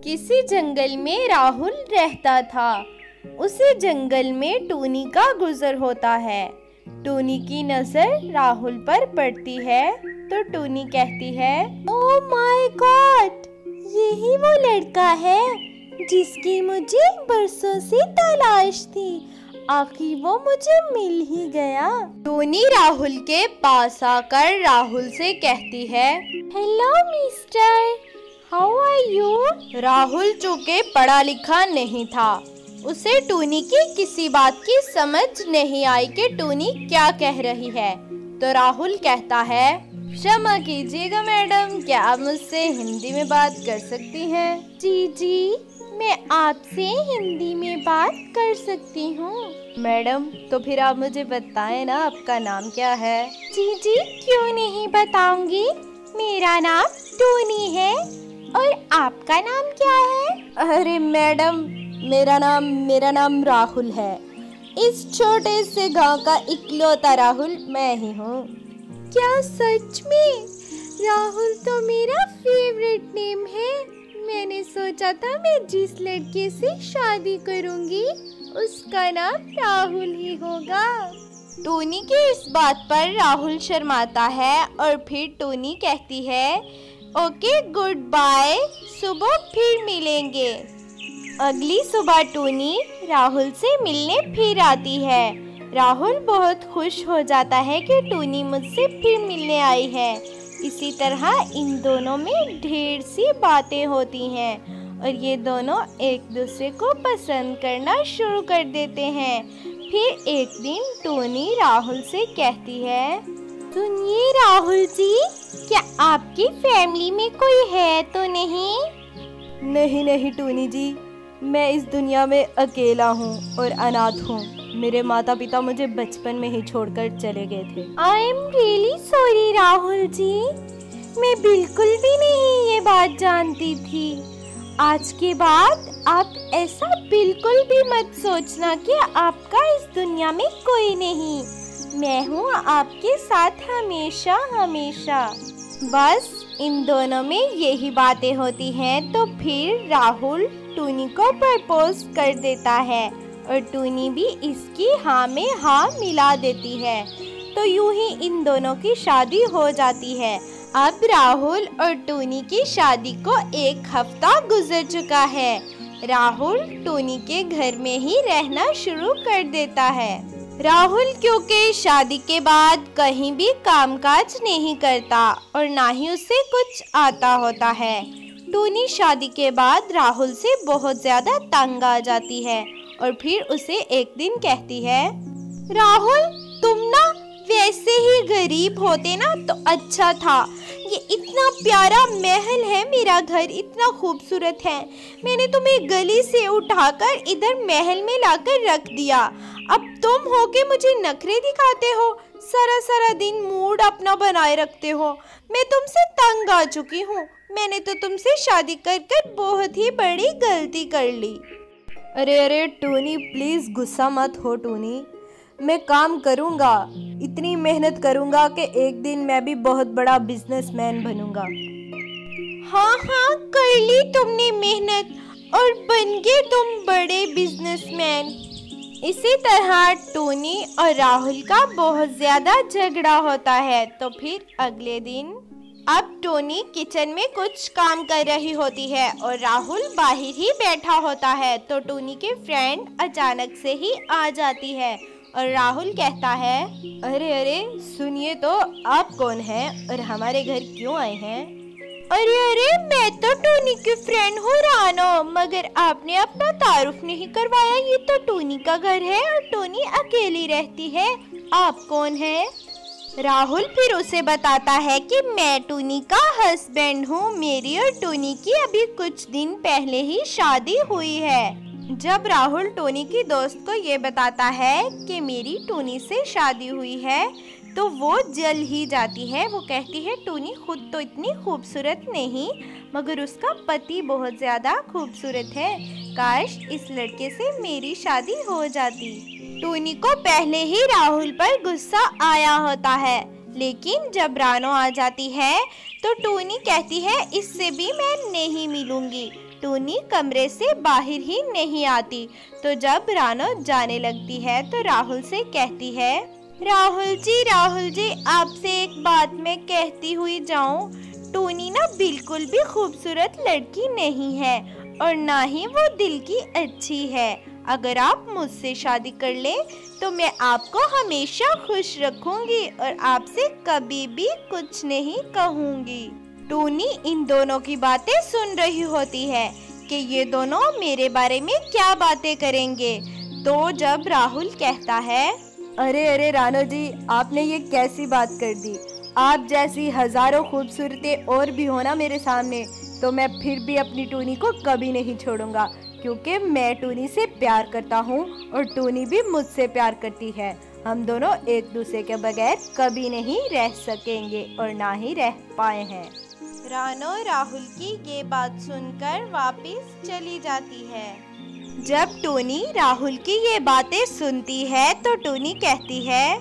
किसी जंगल में राहुल रहता था। उसे जंगल में टूनी का गुजर होता है। टूनी की नजर राहुल पर पड़ती है तो टूनी कहती है, ओह माय गॉड, यही वो लड़का है जिसकी मुझे बरसों से तलाश थी। आखिर वो मुझे मिल ही गया। टूनी राहुल के पास आकर राहुल से कहती है, hello mister, how are you? Rahul चूंकि पढ़ा लिखा नहीं था, उसे टूनी की किसी बात की समझ नहीं आई कि टूनी क्या कह रही है। तो राहुल कहता है, क्षमा कीजिएगा मैडम, क्या आप मुझसे हिंदी में बात कर सकती हैं? जी, मैं आपसे हिंदी में बात कर सकती हूँ। मैडम, तो फिर आप मुझे बताएं ना, आपका नाम क्या है? जी, क्यों नहीं बताऊंगी। मेरा नाम टूनी है। और आपका नाम क्या है? अरे मैडम, मेरा नाम राहुल है। इस छोटे से गांव का इकलौता राहुल मैं ही हूँ। क्या सच में? राहुल तो मेरा फेवरेट नेम है। मैंने सोचा था मैं जिस लड़के से शादी करूंगी उसका नाम राहुल ही होगा। टूनी की इस बात पर राहुल शर्माता है और फिर टूनी कहती है, ओके गुड बाय, सुबह फिर मिलेंगे। अगली सुबह टूनी राहुल से मिलने फिर आती है। राहुल बहुत खुश हो जाता है कि टूनी मुझसे फिर मिलने आई है। इसी तरह इन दोनों में ढेर सी बातें होती हैं और ये दोनों एक दूसरे को पसंद करना शुरू कर देते हैं। फिर एक दिन टूनी राहुल से कहती है, सुनिए राहुल जी, क्या आपकी फैमिली में कोई है तो नहीं? नहीं टूनी जी, मैं इस दुनिया में अकेला हूँ और अनाथ हूँ। मेरे माता पिता मुझे बचपन में ही छोड़कर चले गए थे। I am really sorry Rahul ji, मैं बिल्कुल भी नहीं ये बात जानती थी। आज के बाद आप ऐसा बिल्कुल भी मत सोचना कि आपका इस दुनिया में कोई नहीं। मैं हूँ आपके साथ हमेशा हमेशा। बस इन दोनों में यही बातें होती हैं तो फिर राहुल टूनी को प्रपोज कर देता है और टूनी भी इसकी हाँ में हाँ मिला देती है। तो यूं ही इन दोनों की शादी हो जाती है। अब राहुल और टूनी की शादी को 1 हफ्ता गुजर चुका है। राहुल टूनी के घर में ही रहना शुरू कर देता है। राहुल क्योंकि शादी के बाद कहीं भी कामकाज नहीं करता और ना ही उसे कुछ आता होता है। टूनी शादी के बाद राहुल से बहुत ज्यादा तंग आ जाती है और फिर उसे एक दिन कहती है, राहुल तुम ना वैसे ही गरीब होते ना तो अच्छा था। ये इतना प्यारा महल है, मेरा घर इतना खूबसूरत है। मैंने तुम्हें गली से उठाकर इधर महल में लाकर रख दिया। अब तुम हो के मुझे नखरे दिखाते हो, सारा दिन मूड अपना बनाए रखते हो। मैं तुमसे तंग आ चुकी हूँ। मैंने तो तुमसे शादी कर बहुत ही बड़ी गलती कर ली। अरे टूनी, प्लीज गुस्सा मत हो टूनी। मैं काम करूँगा, इतनी मेहनत करूँगा कि एक दिन मैं भी बहुत बड़ा बिजनेसमैन बनूँगा। हाँ, कर ली तुमने मेहनत और बन गए तुम बड़े बिजनेसमैन। इसी तरह टूनी और राहुल का बहुत ज्यादा झगड़ा होता है। तो फिर अगले दिन अब टूनी किचन में कुछ काम कर रही होती है और राहुल बाहर ही बैठा होता है। तो टूनी के फ्रेंड अचानक से ही आ जाती है और राहुल कहता है, अरे सुनिए तो, आप कौन हैं और हमारे घर क्यों आए हैं? अरे मैं तो टूनी की फ्रेंड हूँ रानो, मगर आपने अपना तारुफ नहीं करवाया। ये तो टूनी का घर है और टूनी अकेली रहती है। आप कौन हैं? राहुल फिर उसे बताता है कि मैं टूनी का हस्बैंड हूँ। मेरी और टूनी की अभी कुछ दिन पहले ही शादी हुई है। जब राहुल टूनी की दोस्त को ये बताता है कि मेरी टूनी से शादी हुई है तो वो जल ही जाती है। वो कहती है, टूनी खुद तो इतनी खूबसूरत नहीं, मगर उसका पति बहुत ज़्यादा खूबसूरत है। काश इस लड़के से मेरी शादी हो जाती। टूनी को पहले ही राहुल पर गुस्सा आया होता है, लेकिन जब रानो आ जाती है तो टूनी कहती है, इससे भी मैं नहीं मिलूंगी। टूनी कमरे से बाहर ही नहीं आती। तो जब रानो जाने लगती है तो राहुल से कहती है, राहुल जी आपसे एक बात मैं कहती हुई जाऊं, टूनी ना बिल्कुल भी खूबसूरत लड़की नहीं है और ना ही वो दिल की अच्छी है। अगर आप मुझसे शादी कर ले तो मैं आपको हमेशा खुश रखूंगी और आपसे कभी भी कुछ नहीं कहूंगी। टूनी इन दोनों की बातें सुन रही होती है कि ये दोनों मेरे बारे में क्या बातें करेंगे। तो जब राहुल कहता है, अरे रानो जी, आपने ये कैसी बात कर दी। आप जैसी हजारों खूबसूरतें और भी हो ना मेरे सामने, तो मैं फिर भी अपनी टूनी को कभी नहीं छोड़ूंगा, क्योंकि मैं टूनी से प्यार करता हूँ और टूनी भी मुझसे प्यार करती है। हम दोनों एक दूसरे के बगैर कभी नहीं रह सकेंगे और ना ही रह पाए हैं। रानो राहुल की ये बात सुनकर वापस चली जाती है। जब टूनी राहुल की ये बातें सुनती है तो टूनी कहती है,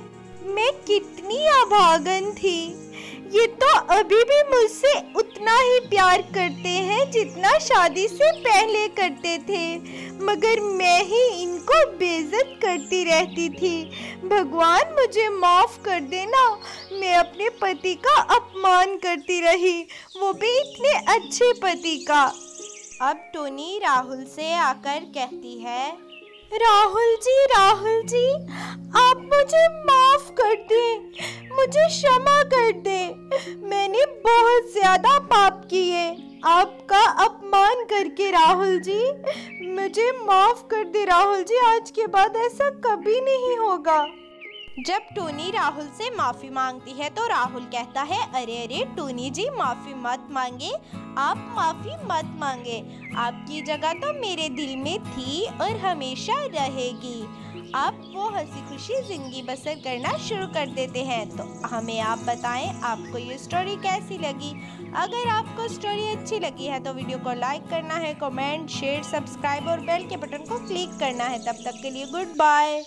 मैं कितनी अभागन थी, ये तो अभी भी मुझसे उतना ही प्यार करते हैं जितना शादी से पहले करते थे, मगर मैं ही इनको बेइज्जत करती रहती थी। भगवान मुझे माफ कर देना, मैं अपने पति का अपमान करती रही, वो भी इतने अच्छे पति का। अब टूनी राहुल से आकर कहती है, राहुल जी आप मुझे माफ कर दें, मुझे क्षमा कर दें, मैंने बहुत ज्यादा पाप किए आपका अपमान करके। राहुल जी मुझे माफ कर दे राहुल जी, आज के बाद ऐसा कभी नहीं होगा। जब टूनी राहुल से माफी मांगती है तो राहुल कहता है, अरे टूनी जी माफी मत मांगे, आप माफी मत मांगे, आपकी जगह तो मेरे दिल में थी और हमेशा रहेगी। आप वो हंसी खुशी जिंदगी बसर करना शुरू कर देते हैं। तो हमें आप बताएं आपको ये स्टोरी कैसी लगी। अगर आपको स्टोरी अच्छी लगी है तो वीडियो को लाइक करना है, कमेंट शेयर सब्सक्राइब और बेल के बटन को क्लिक करना है। तब तक के लिए गुड बाय।